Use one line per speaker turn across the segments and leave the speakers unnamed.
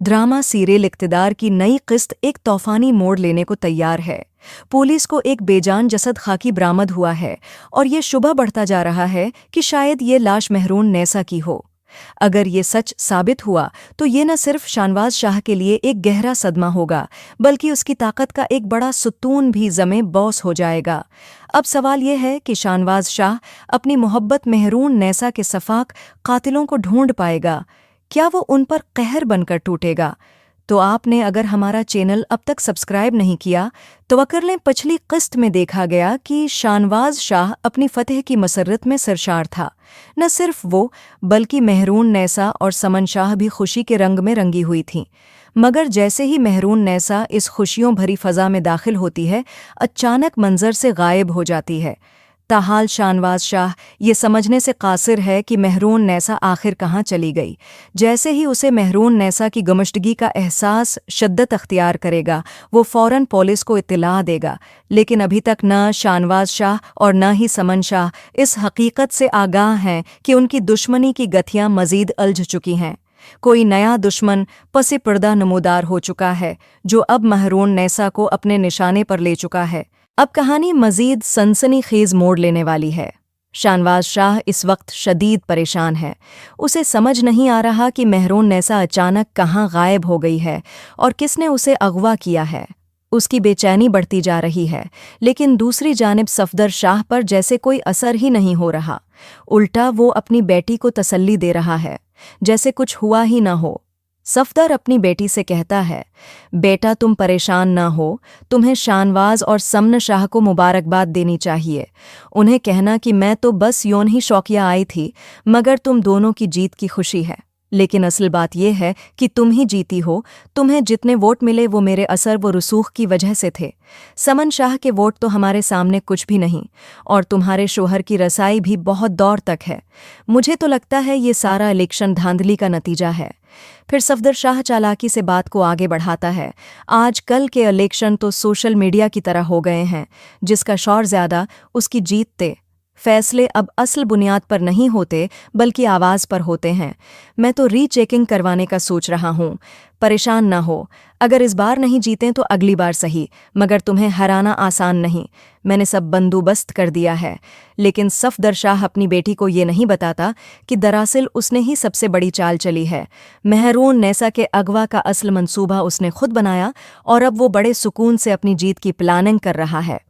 Drama serial इक़्तिदार की नई किस्त एक तूफानी मोड़ लेने को तैयार है। पुलिस को एक बेजान जसद खाकी बरामद हुआ है और ये शुबह बढ़ता जा रहा है कि शायद ये लाश महरून नैसा की हो। अगर ये सच साबित हुआ तो ये न सिर्फ शानवाज शाह के लिए एक गहरा सदमा होगा, बल्कि उसकी ताकत का एक बड़ा सुतून भी ज़मे बॉस हो जाएगा। अब सवाल ये है कि शानवाज शाह अपनी मोहब्बत महरून नैसा के सफाक कातिलों को ढूंढ पाएगा। क्या वो उन पर कहर बनकर टूटेगा? तो आपने अगर हमारा चैनल अब तक सब्सक्राइब नहीं किया तो कर लें। पिछली किस्त में देखा गया कि शानवाज शाह अपनी फतेह की मसरत में सरशार था। न सिर्फ वो, बल्कि महरून नैसा और समन शाह भी खुशी के रंग में रंगी हुई थीं। मगर जैसे ही महरून नैसा इस खुशियों भरी फ़ज़ा में दाखिल होती है, अचानक मंजर से गायब हो जाती है। ताहाल शानवाज शाह ये समझने से कासिर है कि महरून नैसा आखिर कहाँ चली गई। जैसे ही उसे महरून नैसा की गुमशुदगी का एहसास शिद्दत अख्तियार करेगा, वो फ़ौरन पुलिस को इत्तला देगा। लेकिन अभी तक न शानवाज शाह और न ही समन शाह इस हकीकत से आगाह हैं कि उनकी दुश्मनी की गथियाँ मज़ीद उलझ चुकी हैं। कोई नया दुश्मन पसे पर्दा नमूदार हो चुका है, जो अब महरून नैसा को अपने निशाने पर ले चुका है। अब कहानी मज़ीद सनसनीखेज़ मोड़ लेने वाली है। शानवाज शाह इस वक्त शदीद परेशान है। उसे समझ नहीं आ रहा कि महरून नैसा अचानक कहाँ गायब हो गई है और किसने उसे अगवा किया है। उसकी बेचैनी बढ़ती जा रही है, लेकिन दूसरी जानिब सफदर शाह पर जैसे कोई असर ही नहीं हो रहा। उल्टा वो अपनी बेटी को तसल्ली दे रहा है, जैसे कुछ हुआ ही न हो। सफदर अपनी बेटी से कहता है, बेटा तुम परेशान ना हो, तुम्हें शानवाज और समन शाह को मुबारकबाद देनी चाहिए। उन्हें कहना कि मैं तो बस यूं ही शौकिया आई थी, मगर तुम दोनों की जीत की खुशी है। लेकिन असल बात यह है कि तुम ही जीती हो। तुम्हें जितने वोट मिले वो मेरे असर व रसूख की वजह से थे। समन शाह के वोट तो हमारे सामने कुछ भी नहीं, और तुम्हारे शोहर की रसाई भी बहुत दौर तक है। मुझे तो लगता है ये सारा इलेक्शन धांधली का नतीजा है। फिर सफदर शाह चालाकी से बात को आगे बढ़ाता है, आज कल के इलेक्शन तो सोशल मीडिया की तरह हो गए हैं, जिसका शौर ज़्यादा उसकी जीतते। फैसले अब असल बुनियाद पर नहीं होते, बल्कि आवाज़ पर होते हैं। मैं तो रीचेकिंग करवाने का सोच रहा हूँ। परेशान ना हो, अगर इस बार नहीं जीतें तो अगली बार सही, मगर तुम्हें हराना आसान नहीं। मैंने सब बंदोबस्त कर दिया है। लेकिन सफदर शाह अपनी बेटी को ये नहीं बताता कि दरअसल उसने ही सबसे बड़ी चाल चली है। महरून नैसा के अगवा का असल मंसूबा उसने खुद बनाया और अब वो बड़े सुकून से अपनी जीत की प्लानिंग कर रहा है।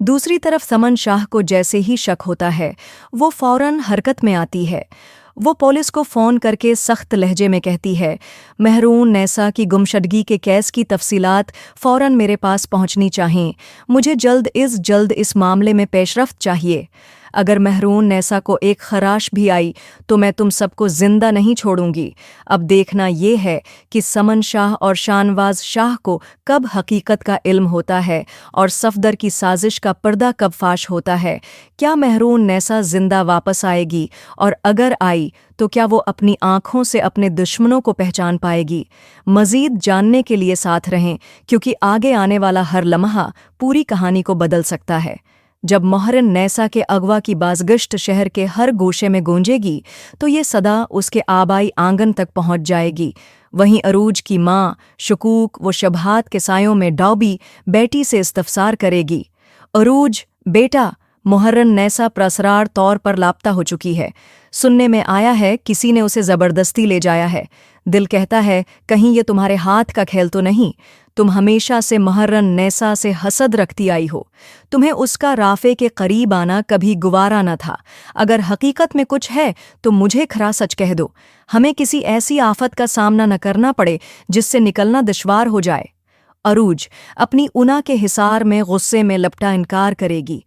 दूसरी तरफ समन शाह को जैसे ही शक होता है, वो फौरन हरकत में आती है। वो पुलिस को फ़ोन करके सख्त लहजे में कहती है, महरून नैसा की गुमशुदगी के केस की तफसीलात फ़ौरन मेरे पास पहुंचनी चाहिए। मुझे जल्द इस मामले में पेशरफ्त चाहिए। अगर महरून नैसा को एक खराश भी आई तो मैं तुम सबको जिंदा नहीं छोड़ूंगी। अब देखना ये है कि समन शाह और शानवाज शाह को कब हकीकत का इल्म होता है और सफदर की साजिश का पर्दा कब फाश होता है। क्या महरून नैसा जिंदा वापस आएगी, और अगर आई तो क्या वो अपनी आँखों से अपने दुश्मनों को पहचान पाएगी? मज़ीद जानने के लिए साथ रहें, क्योंकि आगे आने वाला हर लम्हा पूरी कहानी को बदल सकता है। जब महरून नैसा के अगवा की बाज़गश्त शहर के हर गोशे में गूंजेगी तो ये सदा उसके आबाई आंगन तक पहुंच जाएगी। वहीं अरूज की माँ शकूक व शबहात के सायों में डॉबी बेटी से इस्तफसार करेगी, अरूज बेटा, महरून नैसा प्रसरार तौर पर लापता हो चुकी है। सुनने में आया है किसी ने उसे ज़बरदस्ती ले जाया है। दिल कहता है कहीं ये तुम्हारे हाथ का खेल तो नहीं। तुम हमेशा से महरून नैसा से हसद रखती आई हो। तुम्हें उसका राफ़े के करीब आना कभी गुवारा न था। अगर हकीकत में कुछ है तो मुझे खरा सच कह दो। हमें किसी ऐसी आफत का सामना न करना पड़े जिससे निकलना दुश्वार हो जाए। अरूज अपनी उना के हिसार में गुस्से में लपटा इनकार करेगी।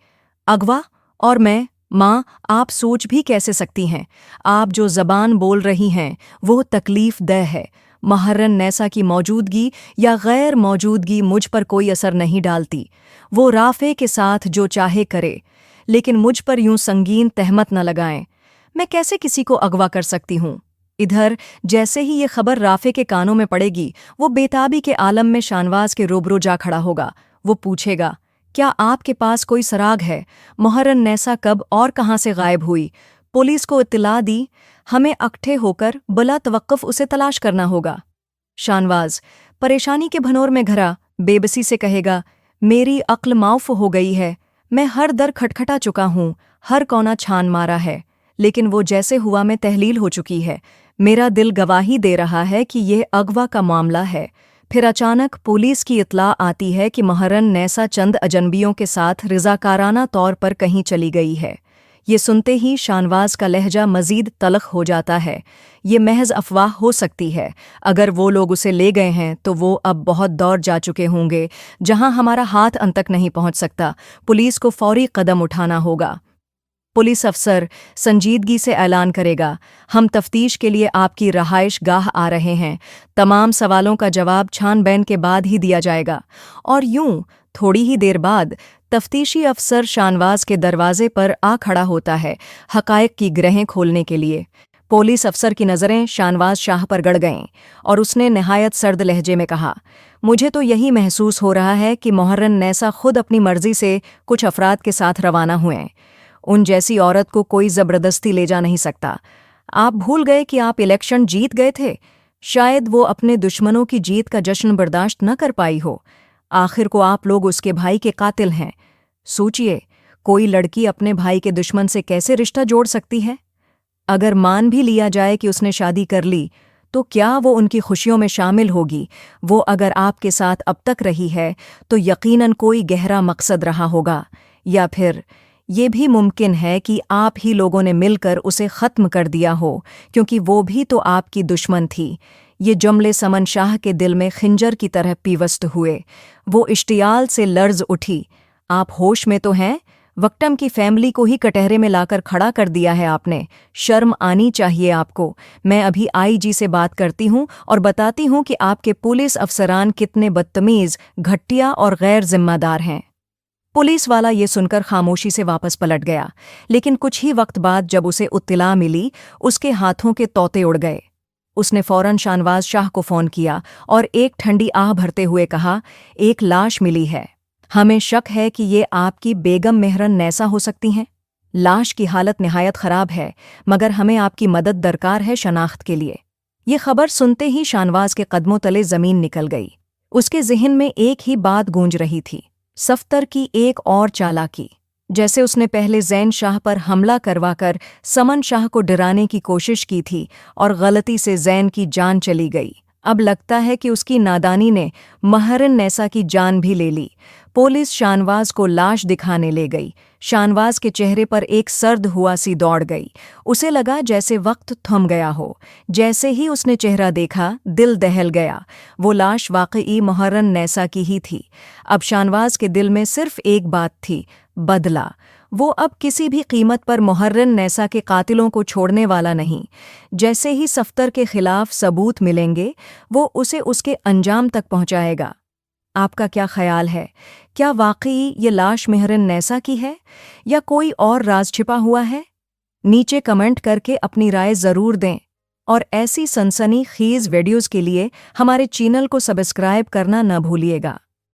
अगवा और मैं, माँ, आप सोच भी कैसे सकती हैं? आप जो ज़बान बोल रही हैं वो तकलीफ़ दह है। महरून नैसा की मौजूदगी या गैर मौजूदगी मुझ पर कोई असर नहीं डालती। वो राफ़े के साथ जो चाहे करे, लेकिन मुझ पर यूं संगीन तहमत न लगाएं। मैं कैसे किसी को अगवा कर सकती हूँ? इधर जैसे ही ये खबर राफ़े के कानों में पड़ेगी, वो बेताबी के आलम में शानवाज के रूबरू जा खड़ा होगा। वो पूछेगा, क्या आपके पास कोई सराग है? महरून नैसा कब और कहाँ से गायब हुई? पुलिस को इत्तला दी? हमें इकट्ठे होकर बला तवक्कुफ उसे तलाश करना होगा। शानवाज परेशानी के भनोर में घरा बेबसी से कहेगा, मेरी अक्ल माफ हो गई है, मैं हर दर खटखटा चुका हूँ, हर कोना छान मारा है, लेकिन वो जैसे हुआ में तहलील हो चुकी है। मेरा दिल गवाही दे रहा है कि यह अगवा का मामला है। फिर अचानक पुलिस की इत्तला आती है कि महरन नैसा चंद अजनबियों के साथ रज़ाकाराना तौर पर कहीं चली गई है। ये सुनते ही शानवाज का लहजा मजीद तलख हो जाता है। ये महज अफवाह हो सकती है। अगर वो लोग उसे ले गए हैं तो वो अब बहुत दूर जा चुके होंगे, जहां हमारा हाथ अंत तक नहीं पहुंच सकता। पुलिस को फौरी कदम उठाना होगा। पुलिस अफसर संजीदगी से ऐलान करेगा, हम तफ्तीश के लिए आपकी रहाइश गाह आ रहे हैं। तमाम सवालों का जवाब छानबीन के बाद ही दिया जाएगा। और यूं थोड़ी ही देर बाद तफ्तीशी अफसर शानवाज के दरवाजे पर आ खड़ा होता है, हकायक की ग्रहें खोलने के लिए। पुलिस अफसर की नज़रें शानवाज शाह पर गड़ गईं और उसने नहायत सर्द लहजे में कहा, मुझे तो यही महसूस हो रहा है कि मोहर्रन नैसा खुद अपनी मर्जी से कुछ अफराद के साथ रवाना हुए। उन जैसी औरत को कोई ज़बरदस्ती ले जा नहीं सकता। आप भूल गए कि आप इलेक्शन जीत गए थे। शायद वो अपने दुश्मनों की जीत का जश्न बर्दाश्त न कर पाई हो। आखिर को आप लोग उसके भाई के कातिल हैं। सोचिए, कोई लड़की अपने भाई के दुश्मन से कैसे रिश्ता जोड़ सकती है? अगर मान भी लिया जाए कि उसने शादी कर ली, तो क्या वो उनकी खुशियों में शामिल होगी? वो अगर आपके साथ अब तक रही है तो यकीनन कोई गहरा मकसद रहा होगा, या फिर ये भी मुमकिन है कि आप ही लोगों ने मिलकर उसे ख़त्म कर दिया हो, क्योंकि वो भी तो आपकी दुश्मन थी। ये जुमले समन शाह के दिल में खिंजर की तरह पीवस्त हुए। वो इश्तियाल से लर्ज उठी। आप होश में तो हैं? वक्तम की फैमिली को ही कटहरे में लाकर खड़ा कर दिया है आपने। शर्म आनी चाहिए आपको। मैं अभी आईजी से बात करती हूँ और बताती हूँ कि आपके पुलिस अफसरान कितने बदतमीज़, घटिया और गैर जिम्मेदार हैं। पुलिस वाला ये सुनकर खामोशी से वापस पलट गया, लेकिन कुछ ही वक्त बाद जब उसे इत्तिला मिली, उसके हाथों के तोते उड़ गए। उसने फौरन शानवाज शाह को फ़ोन किया और एक ठंडी आह भरते हुए कहा, एक लाश मिली है। हमें शक है कि ये आपकी बेगम मेहरन नैसा हो सकती हैं। लाश की हालत निहायत ख़राब है, मगर हमें आपकी मदद दरकार है शनाख्त के लिए। ये खबर सुनते ही शानवाज के कदमों तले ज़मीन निकल गई। उसके ज़हन में एक ही बात गूंज रही थी, सफ्तर की एक और चालाकी। जैसे उसने पहले ज़ैन शाह पर हमला करवाकर समन शाह को डराने की कोशिश की थी और गलती से ज़ैन की जान चली गई, अब लगता है कि उसकी नादानी ने महरन नैसा की जान भी ले ली। पुलिस शानवाज को लाश दिखाने ले गई। शानवाज के चेहरे पर एक सर्द हुआ सी दौड़ गई। उसे लगा जैसे वक्त थम गया हो। जैसे ही उसने चेहरा देखा, दिल दहल गया। वो लाश वाकई महरन नैसा की ही थी। अब शानवाज के दिल में सिर्फ एक बात थी, बदला। वो अब किसी भी कीमत पर मुहर्रन नैसा के कातिलों को छोड़ने वाला नहीं। जैसे ही सफ्तर के खिलाफ सबूत मिलेंगे, वो उसे उसके अंजाम तक पहुंचाएगा। आपका क्या ख्याल है? क्या वाकई ये लाश महरन नैसा की है या कोई और राज छिपा हुआ है? नीचे कमेंट करके अपनी राय ज़रूर दें और ऐसी सनसनी खेज़ वीडियोज़ के लिए हमारे चैनल को सब्सक्राइब करना न भूलिएगा।